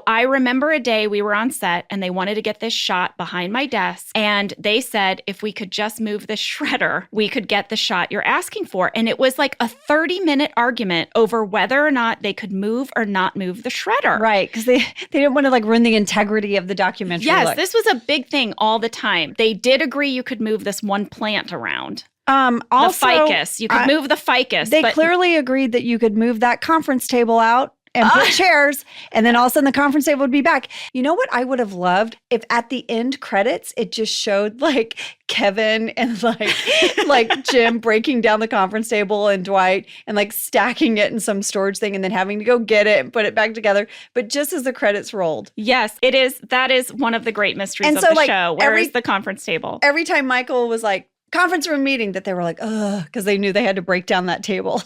I remember a day we were on set and they wanted to get this shot behind my desk. And they said, if we could just move the shredder, we could get the shot you're asking for. And it was like a 30-minute argument over whether or not they could move or not move the shredder. Right, because they didn't want to like ruin the integrity of the documentary. Yes, this was a big thing all the time. They did agree you could move this one plant around. Also, the ficus. You could move the ficus. They clearly agreed that you could move that conference table out and put chairs, and then all of a sudden the conference table would be back. You know what I would have loved? If at the end credits, it just showed like Kevin and like Jim breaking down the conference table and Dwight and like stacking it in some storage thing and then having to go get it and put it back together. But just as the credits rolled. Yes, it is. That is one of the great mysteries of the show. Where is the conference table? Every time Michael was like, conference room meeting, that they were like, ugh, because they knew they had to break down that table.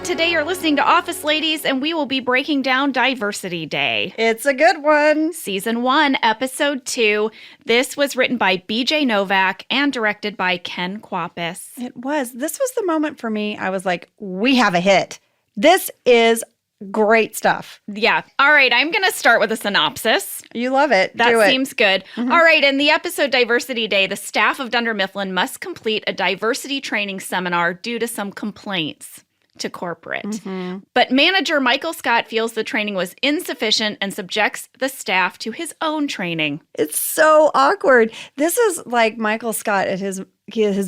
Today you're listening to Office Ladies, and we will be breaking down Diversity Day. It's a good one. Season 1, Episode 2. This was written by B.J. Novak and directed by Ken Kwapis. It was. This was the moment for me. I was like, we have a hit. This is great stuff. Yeah. All right. I'm going to start with a synopsis. You love it. That seems good. Mm-hmm. All right. In the episode Diversity Day, the staff of Dunder Mifflin must complete a diversity training seminar due to some complaints to corporate. Mm-hmm. But manager Michael Scott feels the training was insufficient and subjects the staff to his own training. It's so awkward. This is like Michael Scott at his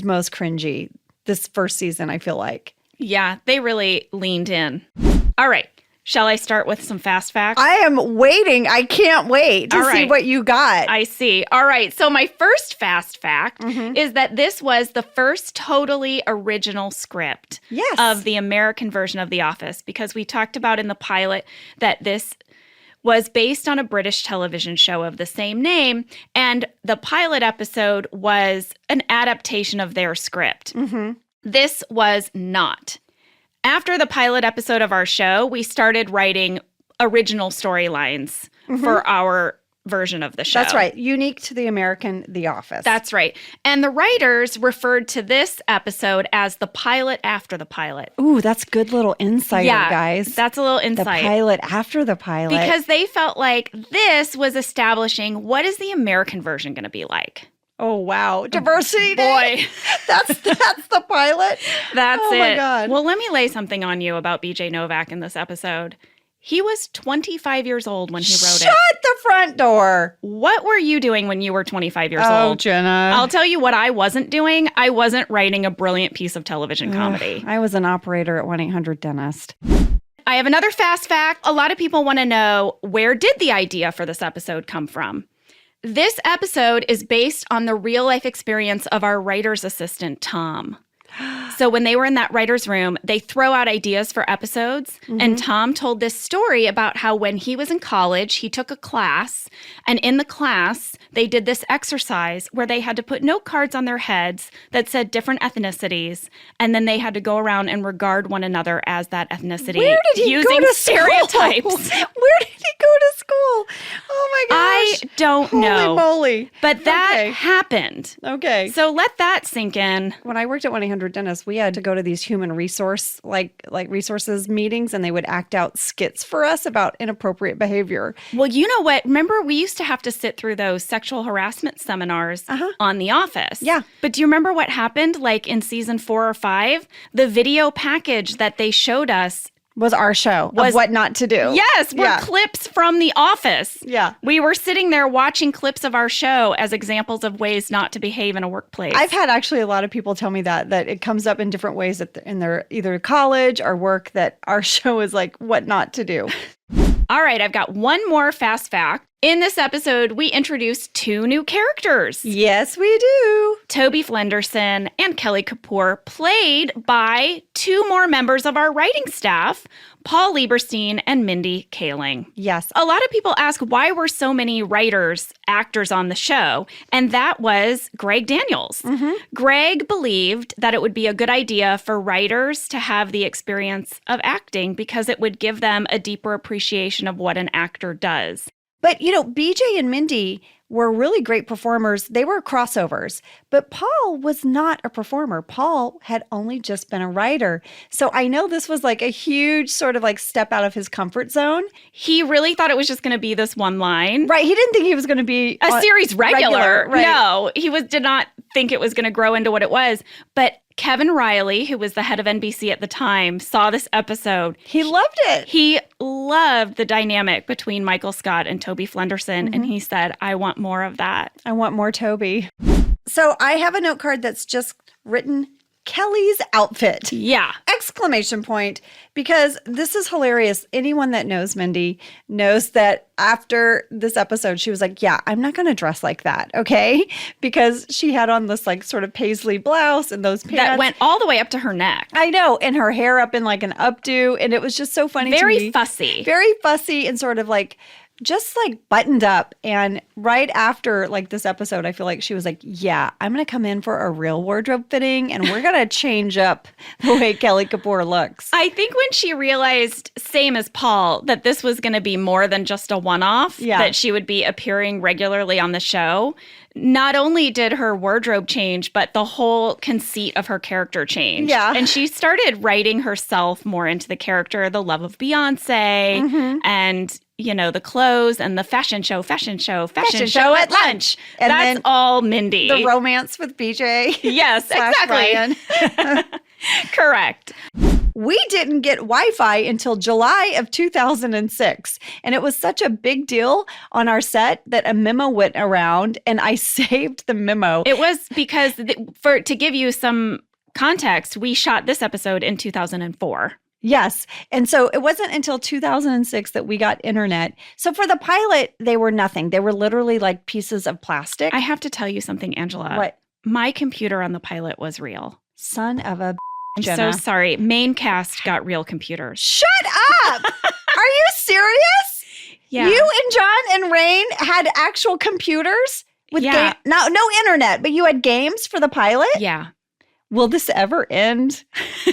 most cringy this first season, I feel like. Yeah, they really leaned in. All right. Shall I start with some fast facts? I am waiting. I can't wait to see what you got. I see. All right. So my first fast fact is that this was the first totally original script of the American version of The Office, because we talked about in the pilot that this was based on a British television show of the same name, and the pilot episode was an adaptation of their script. Mm-hmm. This was not. After the pilot episode of our show, we started writing original storylines for our version of the show. That's right. Unique to the American The Office. That's right. And the writers referred to this episode as the pilot after the pilot. Ooh, that's good little insight, guys. That's a little insight. The pilot after the pilot. Because they felt like this was establishing what is the American version going to be like. Oh, wow. Diversity Day. Boy. That's the pilot? That's it. Oh, my God. Well, let me lay something on you about B.J. Novak in this episode. He was 25 years old when he wrote it. Shut the front door. What were you doing when you were 25 years old? Oh, Jenna. I'll tell you what I wasn't doing. I wasn't writing a brilliant piece of television comedy. I was an operator at 1-800-DENTIST. I have another fast fact. A lot of people want to know, where did the idea for this episode come from? This episode is based on the real-life experience of our writer's assistant, Tom. So when they were in that writer's room, they throw out ideas for episodes. And Tom told this story about how when he was in college, he took a class. And in the class, they did this exercise where they had to put note cards on their heads that said different ethnicities. And then they had to go around and regard one another as that ethnicity. Where did he using go to stereotypes. Where did he go to school? Oh, my gosh. I don't know. Holy moly. But that happened. Okay. So let that sink in. When I worked at 1-800-DENTIST, we had to go to these human resource, like resources meetings, and they would act out skits for us about inappropriate behavior. Well, you know what? Remember, we used to have to sit through those sexual harassment seminars on The Office. Yeah. But do you remember what happened, like in season 4 or 5? The video package that they showed us was our show of what not to do. Yes, were clips from The Office. Yeah. We were sitting there watching clips of our show as examples of ways not to behave in a workplace. I've had actually a lot of people tell me that it comes up in different ways in their either college or work, that our show is like what not to do. All right, I've got one more fast fact. In this episode, we introduced 2 new characters. Yes, we do. Toby Flenderson and Kelly Kapoor, played by 2 more members of our writing staff, Paul Lieberstein and Mindy Kaling. Yes. A lot of people ask why were so many writers, actors on the show, and that was Greg Daniels. Greg believed that it would be a good idea for writers to have the experience of acting because it would give them a deeper appreciation of what an actor does. But, BJ and Mindy were really great performers. They were crossovers, but Paul was not a performer. Paul had only just been a writer. So I know this was like a huge sort of like step out of his comfort zone. He really thought it was just going to be this one line. Right. He didn't think he was going to be a series regular. Right. No, he did not think it was going to grow into what it was. But Kevin Riley, who was the head of NBC at the time, saw this episode. He loved it. He loved the dynamic between Michael Scott and Toby Flenderson. And he said, I want more of that. I want more Toby. So I have a note card that's just written Kelly's outfit. Yeah. Exclamation point. Because this is hilarious. Anyone that knows Mindy knows that after this episode, she was like, yeah, I'm not going to dress like that. Okay. Because she had on this like sort of paisley blouse and those pants. That went all the way up to her neck. I know. And her hair up in like an updo. And it was just so funny to me. Very fussy. Very fussy and sort of like just like buttoned up. And right after like this episode, I feel like she was like, yeah, I'm going to come in for a real wardrobe fitting and we're going to change up the way Kelly Kapoor looks. I think when she realized, same as Paul, that this was going to be more than just a one-off, that she would be appearing regularly on the show, not only did her wardrobe change, but the whole conceit of her character changed. Yeah. And she started writing herself more into the character, the love of Beyonce, and, you know, the clothes and the fashion show at lunch. And that's all Mindy. The romance with BJ. Yes, exactly. Ryan. Correct. We didn't get Wi-Fi until July of 2006. And it was such a big deal on our set that a memo went around and I saved the memo. It was because, to give you some context, we shot this episode in 2004. Yes. And so it wasn't until 2006 that we got internet. So for the pilot, they were nothing. They were literally like pieces of plastic. I have to tell you something, Angela. What? My computer on the pilot was real. Son of a I'm Jenna. so sorry. Main cast got real computers. Shut up! Are you serious? Yeah. You and John and Rain had actual computers with no internet, but you had games for the pilot? Yeah. Will this ever end?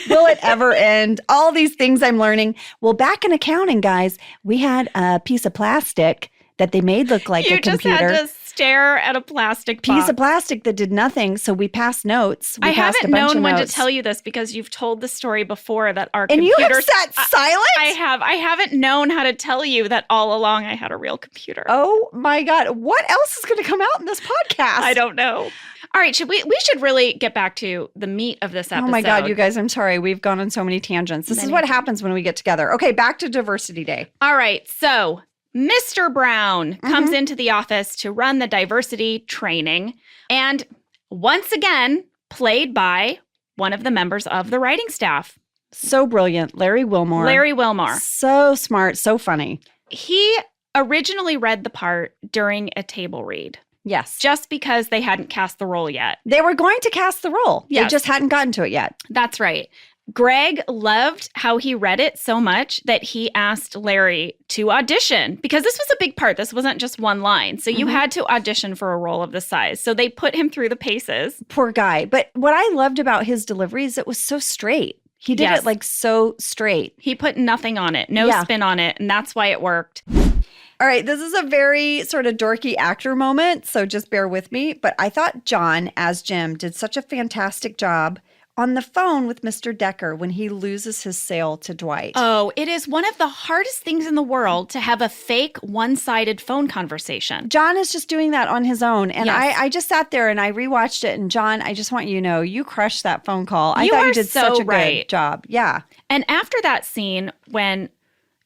Will it ever end? All these things I'm learning. Well, back in accounting, guys, we had a piece of plastic that they made look like a computer. You just had to stare at a plastic box. Piece of plastic that did nothing, so we passed notes. I haven't known when to tell you this because you've told the story before that our computers... And you have sat silent? I haven't known how to tell you that all along I had a real computer. Oh my God. What else is going to come out in this podcast? I don't know. All right, we should really get back to the meat of this episode. Oh my God, you guys, I'm sorry. We've gone on so many tangents. This is what happens when we get together. Okay, back to Diversity Day. All right, so Mr. Brown comes into the office to run the diversity training, and once again, played by one of the members of the writing staff. So brilliant, Larry Wilmore. Larry Wilmore. So smart, so funny. He originally read the part during a table read. Yes. Just because they hadn't cast the role yet. They were going to cast the role. Yes. They just hadn't gotten to it yet. That's right. Greg loved how he read it so much that he asked Larry to audition because this was a big part. This wasn't just one line. So you had to audition for a role of this size. So they put him through the paces. Poor guy. But what I loved about his delivery is it was so straight. He did it like so straight. He put nothing on it, no spin on it. And that's why it worked. All right, this is a very sort of dorky actor moment, so just bear with me. But I thought John, as Jim, did such a fantastic job on the phone with Mr. Decker when he loses his sale to Dwight. Oh, it is one of the hardest things in the world to have a fake one-sided phone conversation. John is just doing that on his own. And I just sat there and I rewatched it. And John, I just want you to know, you crushed that phone call. I thought you did such a good job. Yeah. And after that scene, when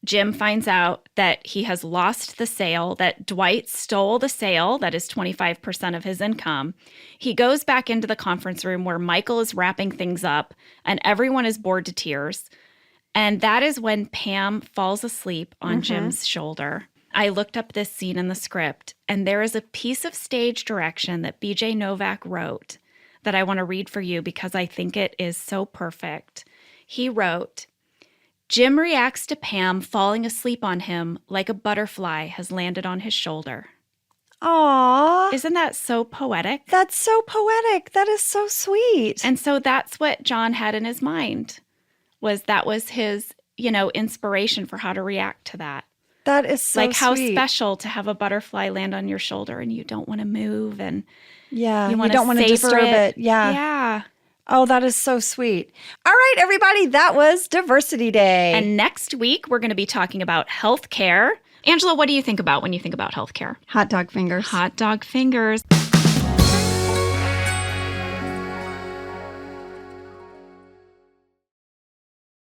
Jim finds out that he has lost the sale, that Dwight stole the sale, that is 25% of his income. He goes back into the conference room where Michael is wrapping things up and everyone is bored to tears. And that is when Pam falls asleep on Jim's shoulder. I looked up this scene in the script, and there is a piece of stage direction that BJ Novak wrote that I want to read for you because I think it is so perfect. He wrote, Jim reacts to Pam falling asleep on him like a butterfly has landed on his shoulder. Aww. Isn't that so poetic? That's so poetic. That is so sweet. And so that's what John had in his mind, that was his, inspiration for how to react to that. That is so like how sweet. special to have a butterfly land on your shoulder and you don't want to move and Yeah, you you don't want to savor disturb it. Yeah. Yeah. Oh, that is so sweet. All right, everybody, that was Diversity Day. And next week, we're going to be talking about healthcare. Angela, what do you think about when you think about healthcare? Hot dog fingers. Hot dog fingers.